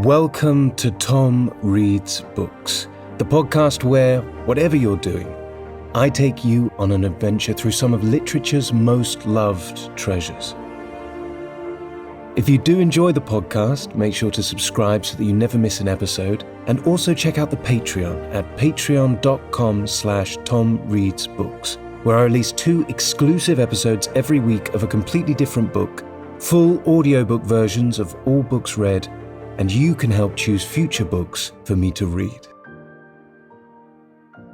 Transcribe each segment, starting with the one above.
Welcome to Tom Reads Books, the podcast where, whatever you're doing, I take you on an adventure through some of literature's most loved treasures. If you do enjoy the podcast, make sure to subscribe so that you never miss an episode, and also check out the Patreon at patreon.com/TomReadsBooks, where I release 2 exclusive episodes every week of a completely different book, full audiobook versions of all books read, and you can help choose future books for me to read.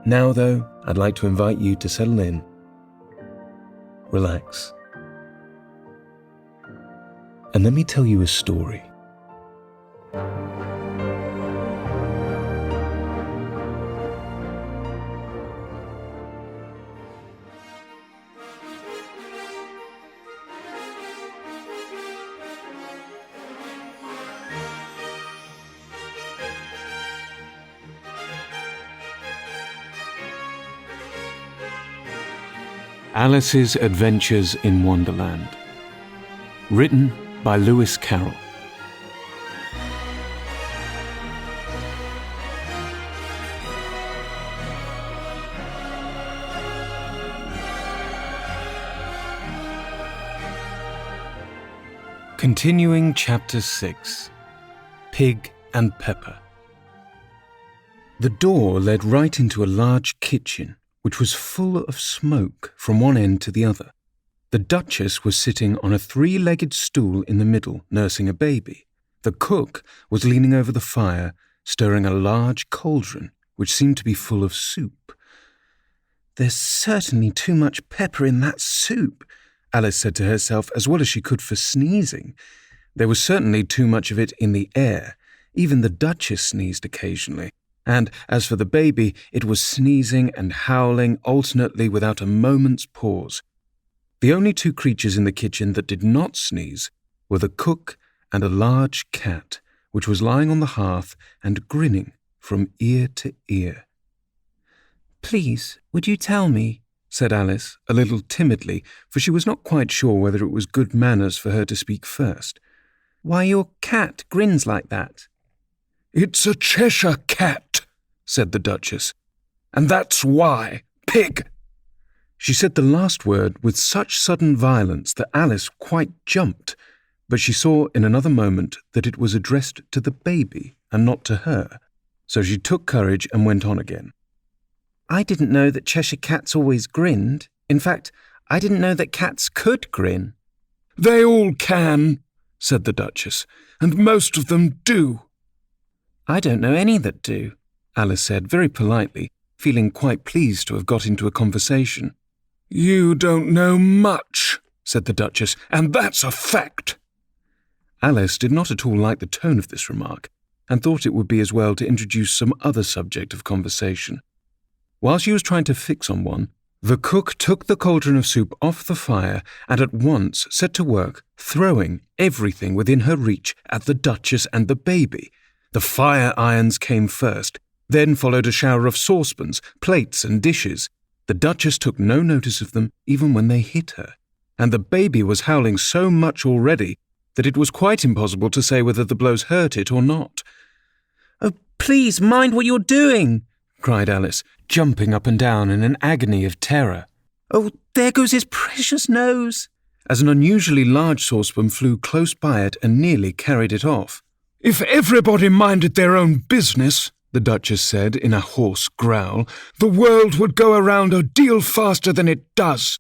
Now, though, I'd like to invite you to settle in, relax, and let me tell you a story. Alice's Adventures in Wonderland. Written by Lewis Carroll. Continuing Chapter 6. Pig and Pepper. The door led right into a large kitchen, which was full of smoke from one end to the other. The Duchess was sitting on a 3-legged stool in the middle, nursing a baby. The cook was leaning over the fire, stirring a large cauldron, which seemed to be full of soup. "There's certainly too much pepper in that soup," Alice said to herself, as well as she could for sneezing. There was certainly too much of it in the air. Even the Duchess sneezed occasionally. And as for the baby, it was sneezing and howling alternately without a moment's pause. The only 2 creatures in the kitchen that did not sneeze were the cook and a large cat, which was lying on the hearth and grinning from ear to ear. "Please, would you tell me," said Alice, a little timidly, for she was not quite sure whether it was good manners for her to speak first, "why your cat grins like that?" "It's a Cheshire cat," said the Duchess, "and that's why. Pig!" She said the last word with such sudden violence that Alice quite jumped, but she saw in another moment that it was addressed to the baby and not to her, so she took courage and went on again. "I didn't know that Cheshire cats always grinned. In fact, I didn't know that cats could grin." "They all can," said the Duchess, "and most of them do." "I don't know any that do," Alice said very politely, feeling quite pleased to have got into a conversation. "You don't know much," said the Duchess, "and that's a fact." Alice did not at all like the tone of this remark, and thought it would be as well to introduce some other subject of conversation. While she was trying to fix on one, the cook took the cauldron of soup off the fire and at once set to work throwing everything within her reach at the Duchess and the baby. The fire irons came first, then followed a shower of saucepans, plates and dishes. The Duchess took no notice of them even when they hit her, and the baby was howling so much already that it was quite impossible to say whether the blows hurt it or not. "Oh, please mind what you're doing," cried Alice, jumping up and down in an agony of terror. "Oh, there goes his precious nose," as an unusually large saucepan flew close by it and nearly carried it off. "If everybody minded their own business," the Duchess said in a hoarse growl, "the world would go around a deal faster than it does."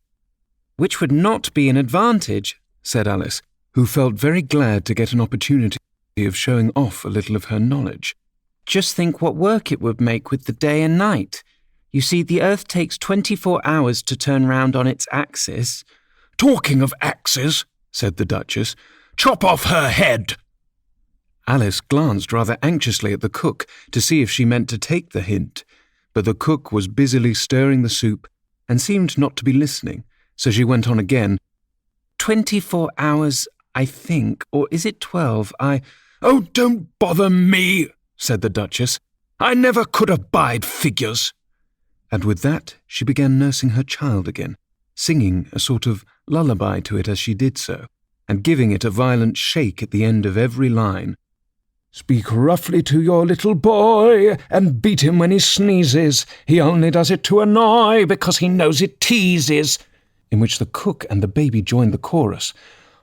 "Which would not be an advantage," said Alice, who felt very glad to get an opportunity of showing off a little of her knowledge. "Just think what work it would make with the day and night. You see, the Earth takes 24 hours to turn round on its axis." "Talking of axes," said the Duchess, "chop off her head." Alice glanced rather anxiously at the cook to see if she meant to take the hint, but the cook was busily stirring the soup and seemed not to be listening, so she went on again. 24 hours, I think, or is it 12? "Oh, don't bother me," said the Duchess. "I never could abide figures." And with that she began nursing her child again, singing a sort of lullaby to it as she did so, and giving it a violent shake at the end of every line. Speak roughly to your little boy and beat him when he sneezes. He only does it to annoy because he knows it teases. In which the cook and the baby joined the chorus.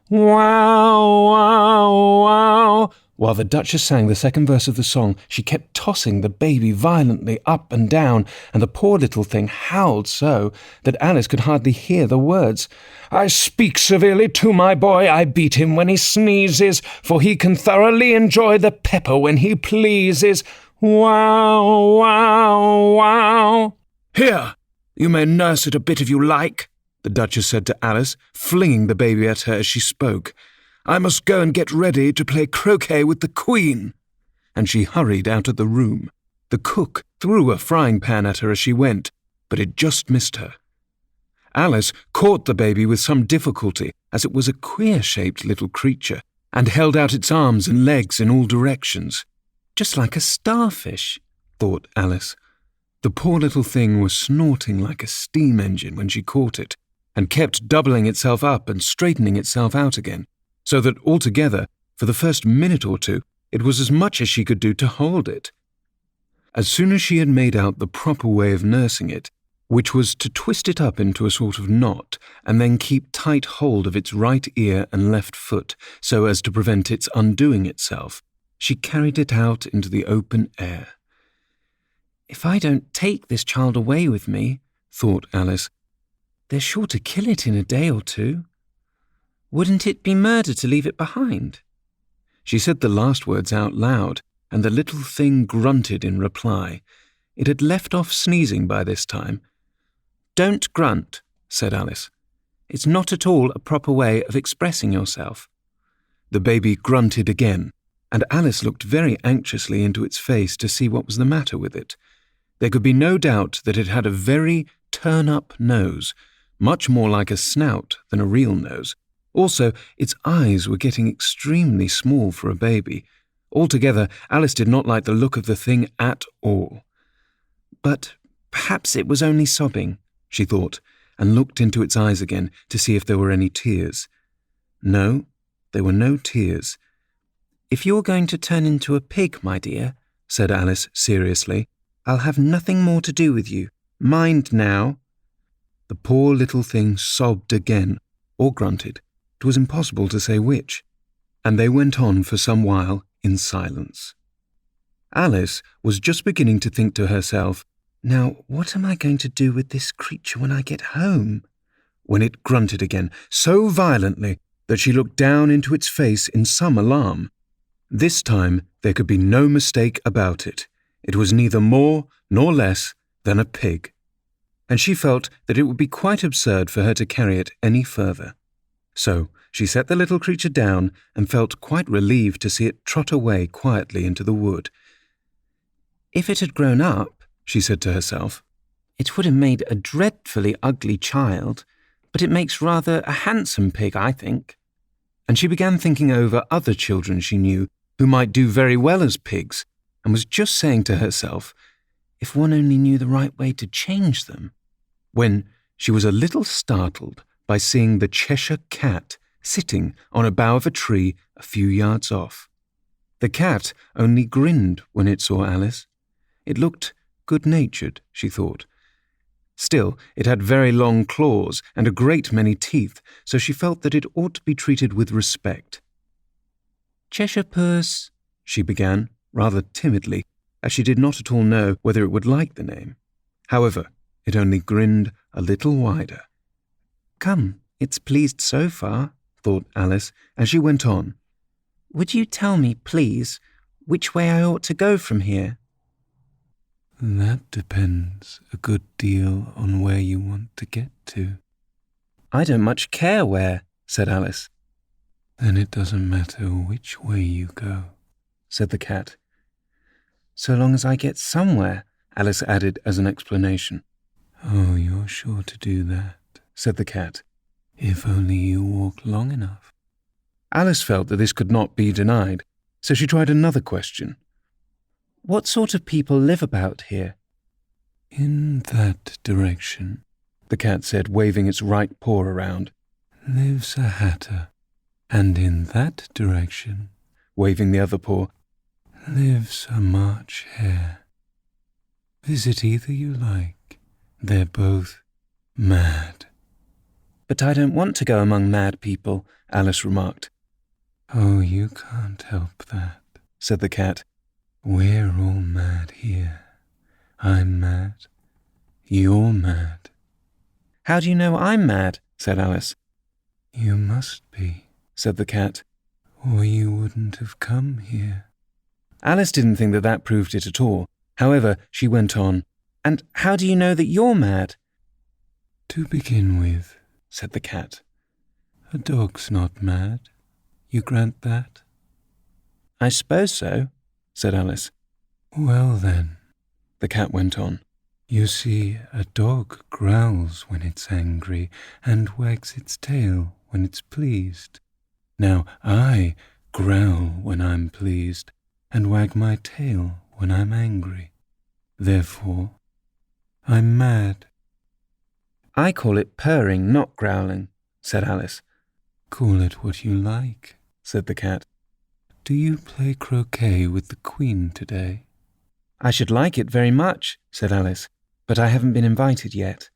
Wow, wow, wow. While the Duchess sang the second verse of the song, she kept tossing the baby violently up and down, and the poor little thing howled so that Alice could hardly hear the words. I speak severely to my boy, I beat him when he sneezes, for he can thoroughly enjoy the pepper when he pleases. Wow, wow, wow. Here, you may nurse it a bit if you like, the Duchess said to Alice, flinging the baby at her as she spoke. I must go and get ready to play croquet with the Queen. And she hurried out of the room. The cook threw a frying pan at her as she went, but it just missed her. Alice caught the baby with some difficulty, as it was a queer-shaped little creature, and held out its arms and legs in all directions. Just like a starfish, thought Alice. The poor little thing was snorting like a steam engine when she caught it, and kept doubling itself up and straightening itself out again, so that altogether, for the first minute or two, it was as much as she could do to hold it. As soon as she had made out the proper way of nursing it, which was to twist it up into a sort of knot and then keep tight hold of its right ear and left foot so as to prevent its undoing itself, she carried it out into the open air. If I don't take this child away with me, thought Alice, they're sure to kill it in a day or two. Wouldn't it be murder to leave it behind? She said the last words out loud, and the little thing grunted in reply. It had left off sneezing by this time. Don't grunt, said Alice. It's not at all a proper way of expressing yourself. The baby grunted again, and Alice looked very anxiously into its face to see what was the matter with it. There could be no doubt that it had a very turn-up nose, much more like a snout than a real nose. Also, its eyes were getting extremely small for a baby. Altogether, Alice did not like the look of the thing at all. But perhaps it was only sobbing, she thought, and looked into its eyes again to see if there were any tears. No, there were no tears. If you're going to turn into a pig, my dear, said Alice seriously, I'll have nothing more to do with you. Mind now. The poor little thing sobbed again, or grunted. It was impossible to say which, and they went on for some while in silence. Alice was just beginning to think to herself, now what am I going to do with this creature when I get home? When it grunted again, so violently that she looked down into its face in some alarm. This time there could be no mistake about it. It was neither more nor less than a pig, and she felt that it would be quite absurd for her to carry it any further. So she set the little creature down and felt quite relieved to see it trot away quietly into the wood. If it had grown up, she said to herself, it would have made a dreadfully ugly child, but it makes rather a handsome pig, I think. And she began thinking over other children she knew who might do very well as pigs, and was just saying to herself, if one only knew the right way to change them, when she was a little startled by seeing the Cheshire Cat sitting on a bough of a tree a few yards off. The cat only grinned when it saw Alice. It looked good-natured, she thought. Still, it had very long claws and a great many teeth, so she felt that it ought to be treated with respect. Cheshire Puss, she began, rather timidly, as she did not at all know whether it would like the name. However, it only grinned a little wider. Come, it's pleased so far, thought Alice, as she went on. Would you tell me, please, which way I ought to go from here? That depends a good deal on where you want to get to. I don't much care where, said Alice. Then it doesn't matter which way you go, said the cat. So long as I get somewhere, Alice added as an explanation. Oh, you're sure to do that, said the cat, if only you walk long enough. Alice felt that this could not be denied, so she tried another question. What sort of people live about here? In that direction, the cat said, waving its right paw around, lives a hatter, and in that direction, waving the other paw, lives a March hare. Visit either you like. They're both mad. But I don't want to go among mad people, Alice remarked. Oh, you can't help that, said the cat. We're all mad here. I'm mad. You're mad. How do you know I'm mad? Said Alice. You must be, said the cat, or you wouldn't have come here. Alice didn't think that proved it at all. However, she went on, And how do you know that you're mad? To begin with, said the cat, a dog's not mad. You grant that? I suppose so, said Alice. Well then, the cat went on, you see, a dog growls when it's angry and wags its tail when it's pleased. Now I growl when I'm pleased and wag my tail when I'm angry. Therefore, I'm mad. I call it purring, not growling, said Alice. Call it what you like, said the cat. Do you play croquet with the Queen today? I should like it very much, said Alice, but I haven't been invited yet.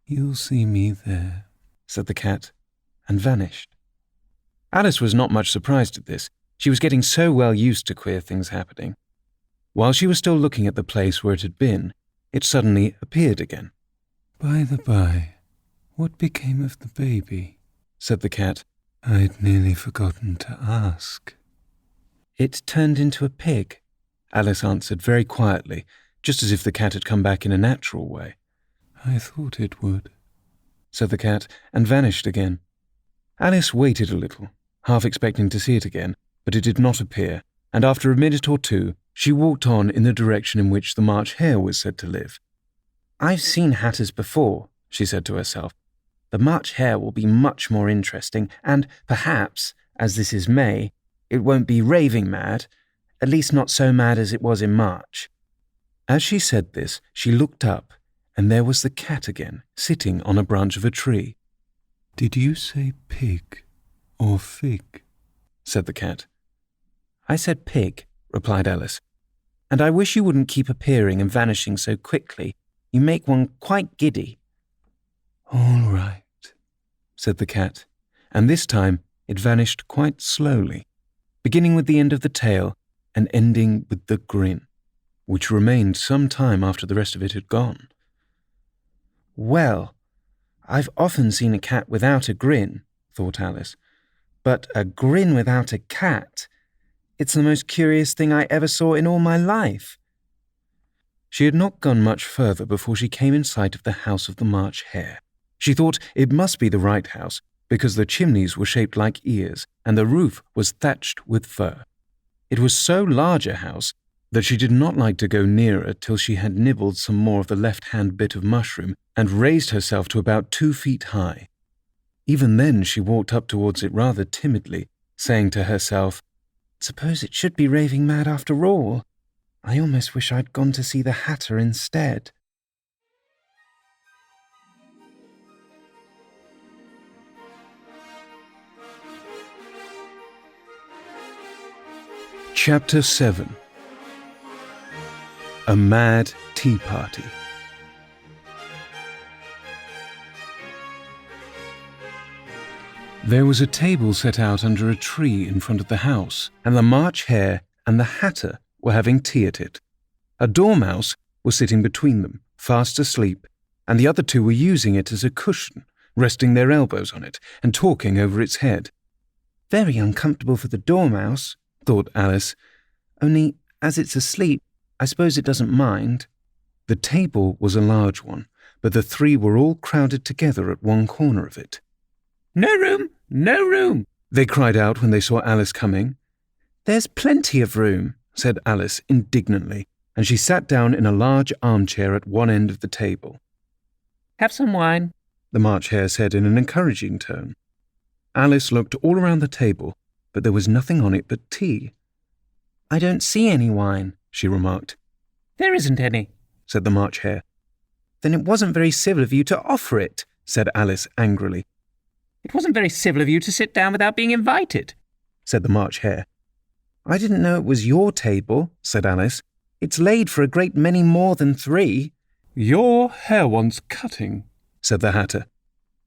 You'll see me there, said the cat, and vanished. Alice was not much surprised at this. She was getting so well used to queer things happening. While she was still looking at the place where it had been, it suddenly appeared again. By the by, what became of the baby? Said the cat. I'd nearly forgotten to ask. It turned into a pig, Alice answered very quietly, just as if the cat had come back in a natural way. I thought it would, said the cat, and vanished again. Alice waited a little, half expecting to see it again, but it did not appear, and after a minute or two, she walked on in the direction in which the March Hare was said to live. I've seen hatters before, she said to herself. The March Hare will be much more interesting, and perhaps, as this is May, it won't be raving mad, at least not so mad as it was in March. As she said this, she looked up, and there was the cat again, sitting on a branch of a tree. Did you say pig or fig? Said the cat. I said pig, replied Alice. And I wish you wouldn't keep appearing and vanishing so quickly. You make one quite giddy. All right, said the cat, and this time it vanished quite slowly, beginning with the end of the tail and ending with the grin, which remained some time after the rest of it had gone. Well, I've often seen a cat without a grin, thought Alice, but a grin without a cat, it's the most curious thing I ever saw in all my life. She had not gone much further before she came in sight of the house of the March Hare. She thought it must be the right house, because the chimneys were shaped like ears, and the roof was thatched with fur. It was so large a house that she did not like to go nearer till she had nibbled some more of the left-hand bit of mushroom and raised herself to about 2 feet high. Even then she walked up towards it rather timidly, saying to herself, Suppose it should be raving mad after all. I almost wish I'd gone to see the Hatter instead. Chapter 7. A Mad Tea Party. There was a table set out under a tree in front of the house, and the March Hare and the Hatter were having tea at it. A dormouse was sitting between them, fast asleep, and the other two were using it as a cushion, resting their elbows on it and talking over its head. Very uncomfortable for the dormouse, thought Alice. Only, as it's asleep, I suppose it doesn't mind. The table was a large one, but the three were all crowded together at one corner of it. No room! No room! They cried out when they saw Alice coming. There's plenty of room, said Alice indignantly, and she sat down in a large armchair at one end of the table. Have some wine, the March Hare said in an encouraging tone. Alice looked all around the table, but there was nothing on it but tea. I don't see any wine, she remarked. There isn't any, said the March Hare. Then it wasn't very civil of you to offer it, said Alice angrily. It wasn't very civil of you to sit down without being invited, said the March Hare. I didn't know it was your table, said Alice. It's laid for a great many more than 3. Your hair wants cutting, said the Hatter.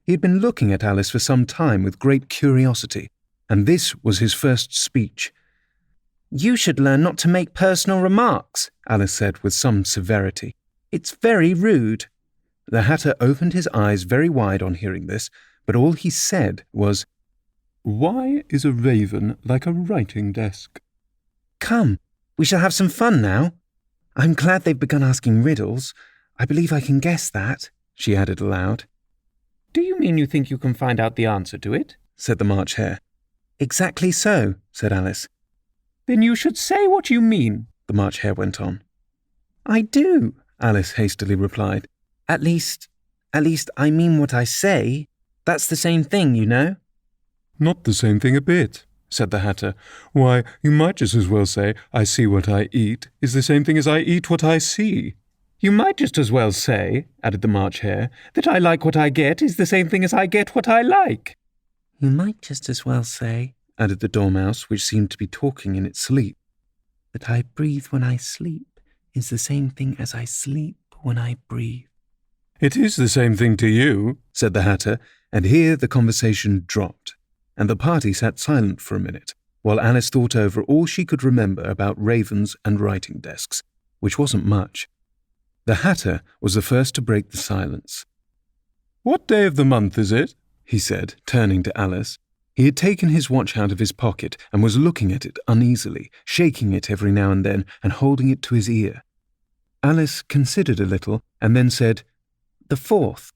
He had been looking at Alice for some time with great curiosity, and this was his first speech. You should learn not to make personal remarks, Alice said with some severity. It's very rude. The Hatter opened his eyes very wide on hearing this, but all he said was, Why is a raven like a writing desk? Come, we shall have some fun now. I'm glad they've begun asking riddles. I believe I can guess that, she added aloud. Do you mean you think you can find out the answer to it? Said the March Hare. Exactly so, said Alice. Then you should say what you mean, the March Hare went on. I do, Alice hastily replied. At least I mean what I say. That's the same thing, you know. Not the same thing a bit, said the Hatter. Why, you might just as well say, I see what I eat is the same thing as I eat what I see. You might just as well say, added the March Hare, that I like what I get is the same thing as I get what I like. You might just as well say, added the Dormouse, which seemed to be talking in its sleep, that I breathe when I sleep is the same thing as I sleep when I breathe. It is the same thing to you, said the Hatter, and here the conversation dropped, and the party sat silent for a minute, while Alice thought over all she could remember about ravens and writing desks, which wasn't much. The Hatter was the first to break the silence. What day of the month is it? He said, turning to Alice. He had taken his watch out of his pocket and was looking at it uneasily, shaking it every now and then and holding it to his ear. Alice considered a little and then said, The 4th.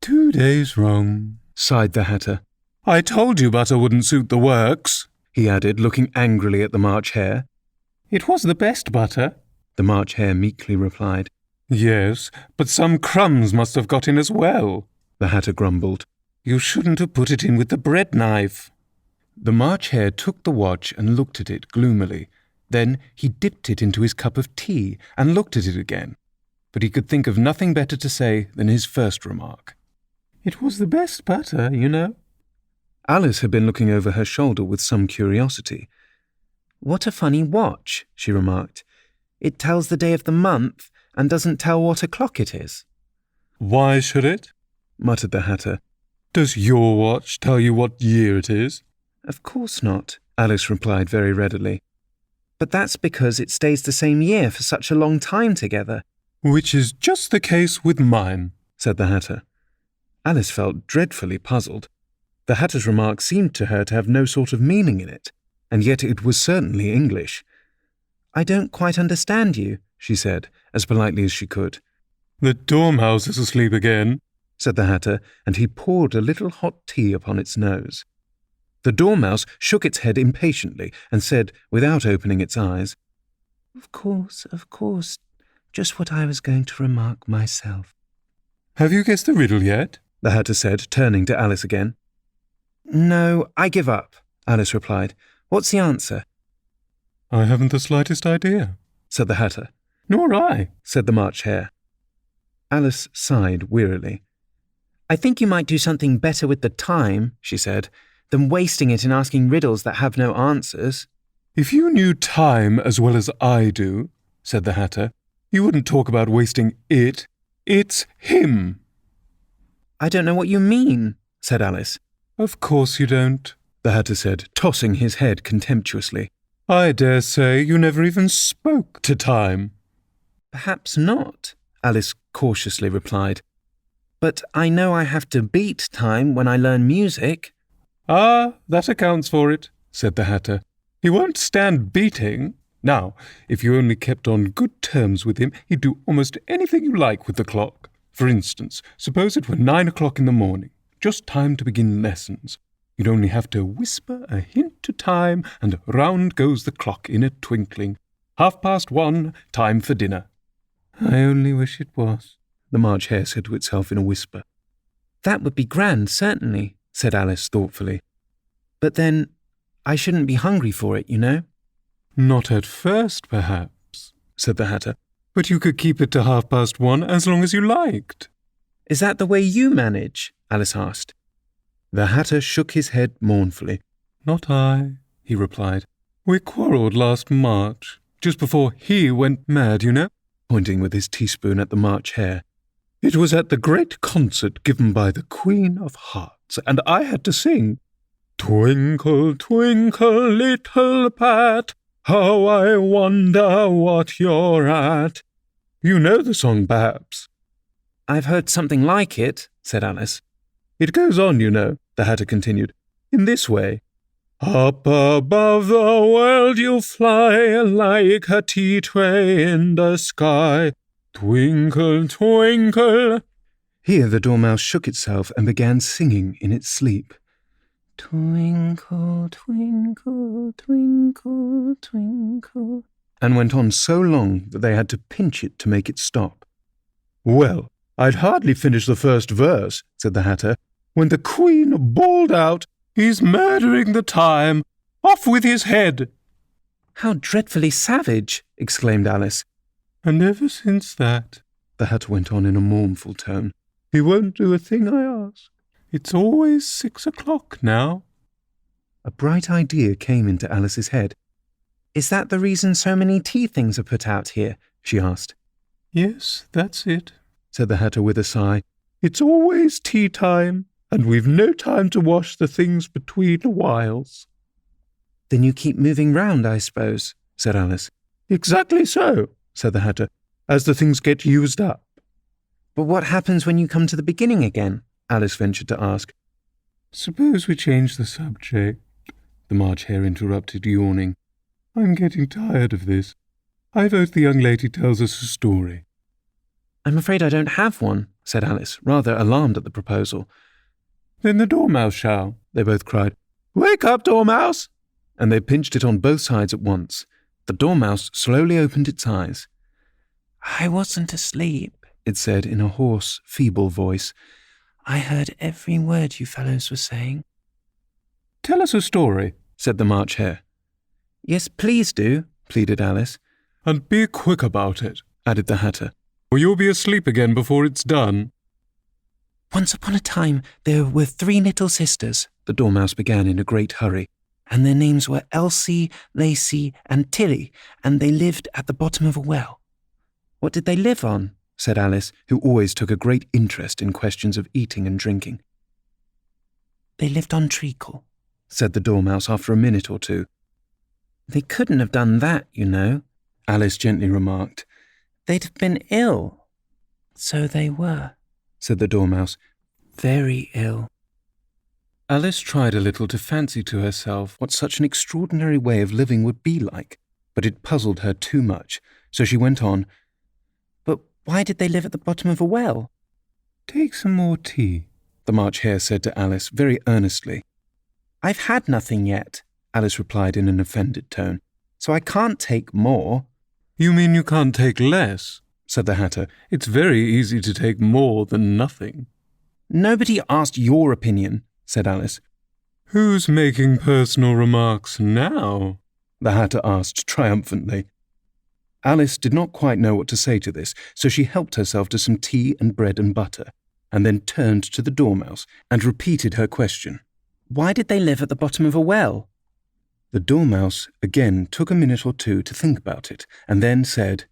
2 days wrong, sighed the Hatter. I told you butter wouldn't suit the works, he added, looking angrily at the March Hare. It was the best butter, the March Hare meekly replied. Yes, but some crumbs must have got in as well, the Hatter grumbled. You shouldn't have put it in with the bread knife. The March Hare took the watch and looked at it gloomily. Then he dipped it into his cup of tea and looked at it again. But he could think of nothing better to say than his first remark. It was the best butter, you know. Alice had been looking over her shoulder with some curiosity. What a funny watch, she remarked. It tells the day of the month and doesn't tell what o'clock it is. Why should it? Muttered the Hatter. Does your watch tell you what year it is? Of course not, Alice replied very readily. But that's because it stays the same year for such a long time together. Which is just the case with mine, said the Hatter. Alice felt dreadfully puzzled. The Hatter's remark seemed to her to have no sort of meaning in it, and yet it was certainly English. I don't quite understand you, she said, as politely as she could. The Dormouse is asleep again, said the Hatter, and he poured a little hot tea upon its nose. The Dormouse shook its head impatiently and said, without opening its eyes, Of course, just what I was going to remark myself. Have you guessed the riddle yet? The Hatter said, turning to Alice again. No, I give up, Alice replied. What's the answer? I haven't the slightest idea, said the Hatter. Nor I, said the March Hare. Alice sighed wearily. I think you might do something better with the time, she said, than wasting it in asking riddles that have no answers. If you knew time as well as I do, said the Hatter, you wouldn't talk about wasting it. It's him. I don't know what you mean, said Alice. Of course you don't, the Hatter said, tossing his head contemptuously. I dare say you never even spoke to time. Perhaps not, Alice cautiously replied. But I know I have to beat time when I learn music. Ah, that accounts for it, said the Hatter. He won't stand beating. Now, if you only kept on good terms with him, he'd do almost anything you like with the clock. For instance, suppose it were 9 o'clock in the morning, just time to begin lessons. You'd only have to whisper a hint to time, and round goes the clock in a twinkling. 1:30, time for dinner. I only wish it was, the March Hare said to itself in a whisper. That would be grand, certainly, said Alice thoughtfully. But then, I shouldn't be hungry for it, you know. Not at first, perhaps, said the Hatter. But you could keep it to 1:30 as long as you liked. Is that the way you manage? Alice asked. The Hatter shook his head mournfully. Not I, he replied. We quarrelled last March, just before he went mad, you know, pointing with his teaspoon at the March Hare. It was at the great concert given by the Queen of Hearts, and I had to sing, Twinkle, twinkle, little bat, how I wonder what you're at. You know the song, perhaps. I've heard something like it, said Alice. It goes on, you know, the Hatter continued, in this way. Up above the world you fly like a tea tray in the sky. Twinkle, twinkle. Here the Dormouse shook itself and began singing in its sleep. Twinkle, twinkle, twinkle, twinkle, and went on so long that they had to pinch it to make it stop. Well, I'd hardly finished the first verse, said the Hatter, when the Queen bawled out, He's murdering the time! Off with his head! How dreadfully savage! Exclaimed Alice. And ever since that, the Hatter went on in a mournful tone, he won't do a thing I ask. It's always 6 o'clock now. A bright idea came into Alice's head. Is that the reason so many tea things are put out here? She asked. Yes, that's it, said the Hatter with a sigh. It's always tea time, and we've no time to wash the things between whiles. Then you keep moving round, I suppose, said Alice. Exactly so, said the Hatter, as the things get used up. But what happens when you come to the beginning again? Alice ventured to ask. Suppose we change the subject, the March Hare interrupted, yawning. I'm getting tired of this. I vote the young lady tells us a story. I'm afraid I don't have one, said Alice, rather alarmed at the proposal. Then the Dormouse shall, they both cried. Wake up, Dormouse! And they pinched it on both sides at once. The Dormouse slowly opened its eyes. I wasn't asleep, it said in a hoarse, feeble voice. I heard every word you fellows were saying. Tell us a story, said the March Hare. Yes, please do, pleaded Alice. And be quick about it, added the Hatter, or you'll be asleep again before it's done. Once upon a time there were 3 little sisters, the Dormouse began in a great hurry. And their names were Elsie, Lacey, and Tilly, and they lived at the bottom of a well. What did they live on? Said Alice, who always took a great interest in questions of eating and drinking. They lived on treacle, said the Dormouse after a minute or two. They couldn't have done that, you know, Alice gently remarked. They'd have been ill. So they were, said the Dormouse. Very ill. Alice tried a little to fancy to herself what such an extraordinary way of living would be like, but it puzzled her too much, so she went on. But why did they live at the bottom of a well? Take some more tea, the March Hare said to Alice very earnestly. I've had nothing yet, Alice replied in an offended tone, so I can't take more. You mean you can't take less? Said the Hatter. It's very easy to take more than nothing. Nobody asked your opinion, said Alice. Who's making personal remarks now? The Hatter asked triumphantly. Alice did not quite know what to say to this, so she helped herself to some tea and bread and butter, and then turned to the Dormouse and repeated her question. Why did they live at the bottom of a well? The Dormouse again took a minute or two to think about it, and then said,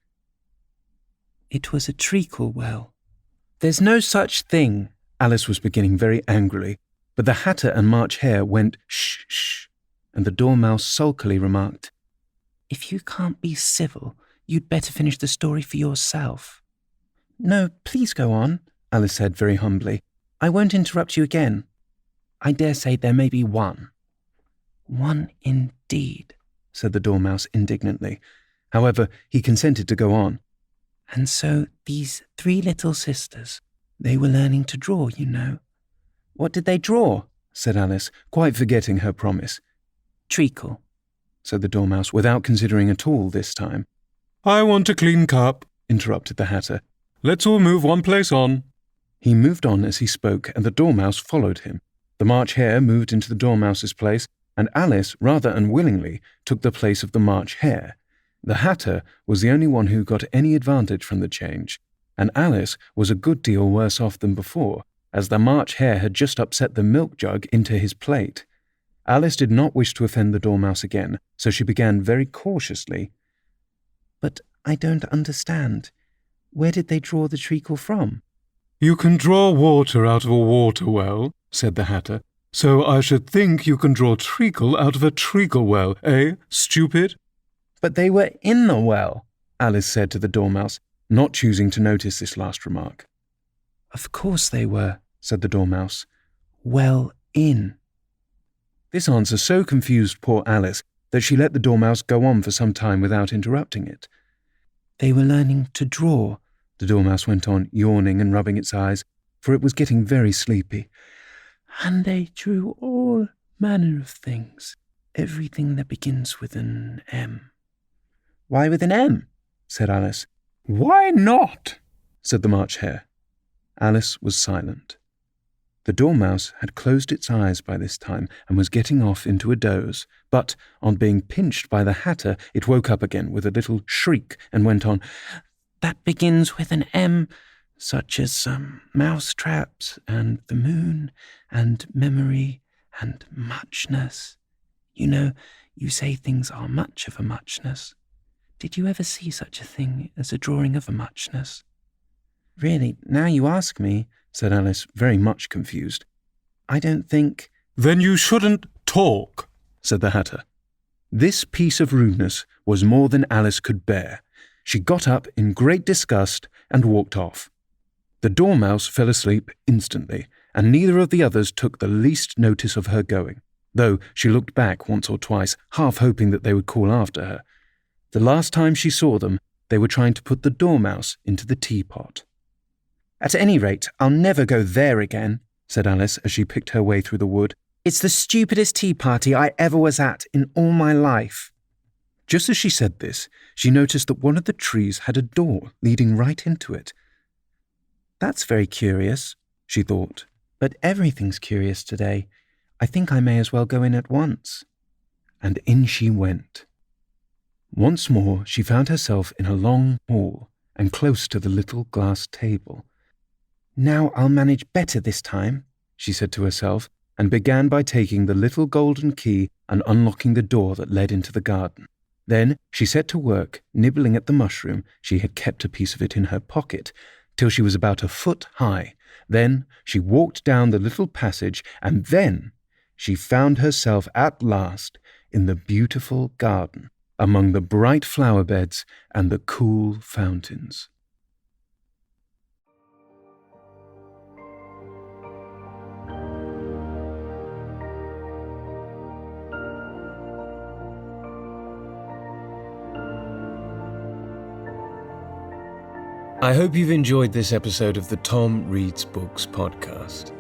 It was a treacle well. There's no such thing, Alice was beginning very angrily, but the Hatter and March Hare went shh, shh, and the Dormouse sulkily remarked, If you can't be civil, you'd better finish the story for yourself. No, please go on, Alice said very humbly. I won't interrupt you again. I dare say there may be one. One indeed, said the Dormouse indignantly. However, he consented to go on. And so these 3 little sisters, they were learning to draw, you know. What did they draw? Said Alice, quite forgetting her promise. Treacle, said the Dormouse, without considering at all this time. I want a clean cup, interrupted the Hatter. Let's all move one place on. He moved on as he spoke, and the Dormouse followed him. The March Hare moved into the Dormouse's place, and Alice, rather unwillingly, took the place of the March Hare. The Hatter was the only one who got any advantage from the change, and Alice was a good deal worse off than before, as the March Hare had just upset the milk jug into his plate. Alice did not wish to offend the Dormouse again, so she began very cautiously. "But I don't understand. Where did they draw the treacle from?" "You can draw water out of a water well," said the Hatter, "so I should think you can draw treacle out of a treacle well, eh, stupid?" "But they were in the well," Alice said to the Dormouse, not choosing to notice this last remark. "Of course they were," said the Dormouse. "Well in." This answer so confused poor Alice that she let the Dormouse go on for some time without interrupting it. "They were learning to draw," the Dormouse went on, yawning and rubbing its eyes, for it was getting very sleepy. "And they drew all manner of things, everything that begins with an M." "Why with an M?" said Alice. "Why not?" said the March Hare. Alice was silent. The Dormouse had closed its eyes by this time and was getting off into a doze, but on being pinched by the Hatter, it woke up again with a little shriek and went on, "That begins with an M, such as mouse traps and the moon and memory and muchness. You know, you say things are much of a muchness. Did you ever see such a thing as a drawing of a muchness?" "Really, now you ask me," said Alice, very much confused, "I don't think—" "Then you shouldn't talk," said the Hatter. This piece of rudeness was more than Alice could bear. She got up in great disgust and walked off. The Dormouse fell asleep instantly, and neither of the others took the least notice of her going, though she looked back once or twice, half hoping that they would call after her. The last time she saw them, they were trying to put the Dormouse into the teapot. "At any rate, I'll never go there again," said Alice as she picked her way through the wood. "It's the stupidest tea party I ever was at in all my life." Just as she said this, she noticed that one of the trees had a door leading right into it. "That's very curious," she thought, "but everything's curious today. I think I may as well go in at once." And in she went. Once more she found herself in a long hall and close to the little glass table. "Now I'll manage better this time," she said to herself, and began by taking the little golden key and unlocking the door that led into the garden. Then she set to work, nibbling at the mushroom. She had kept a piece of it in her pocket, till she was about a foot high. Then she walked down the little passage, and then she found herself at last in the beautiful garden, among the bright flower beds and the cool fountains. I hope you've enjoyed this episode of the Tom Reads Books podcast.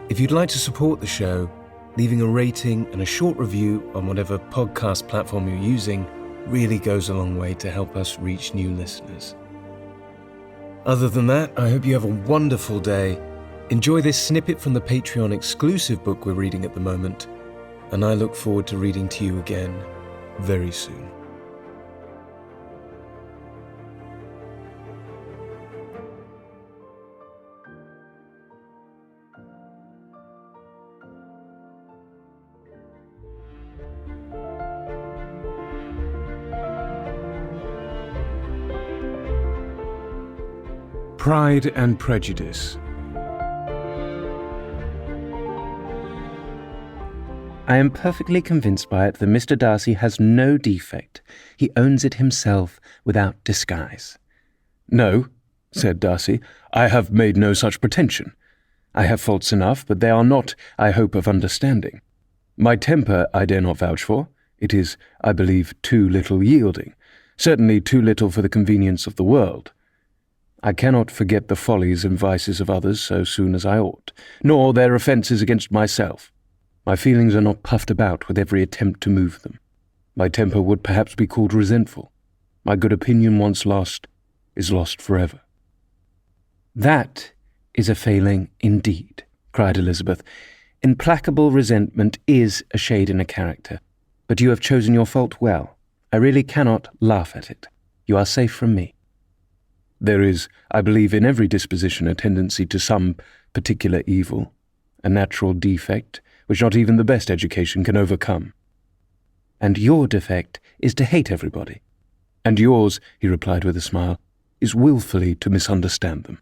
If you'd like to support the show, leaving a rating and a short review on whatever podcast platform you're using really goes a long way to help us reach new listeners. Other than that, I hope you have a wonderful day. Enjoy this snippet from the Patreon exclusive book we're reading at the moment, and I look forward to reading to you again very soon. Pride and Prejudice. I am perfectly convinced by it that Mr. Darcy has no defect. He owns it himself without disguise. "No," said Darcy, "I have made no such pretension. I have faults enough, but they are not, I hope, of understanding. My temper I dare not vouch for. It is, I believe, too little yielding, certainly too little for the convenience of the world. I cannot forget the follies and vices of others so soon as I ought, nor their offences against myself. My feelings are not puffed about with every attempt to move them. My temper would perhaps be called resentful. My good opinion once lost is lost forever." "That is a failing indeed," cried Elizabeth. "Implacable resentment is a shade in a character, but you have chosen your fault well. I really cannot laugh at it. You are safe from me." "There is, I believe, in every disposition a tendency to some particular evil, a natural defect, which not even the best education can overcome. And your defect is to hate everybody. And yours, he replied with a smile, is wilfully to misunderstand them.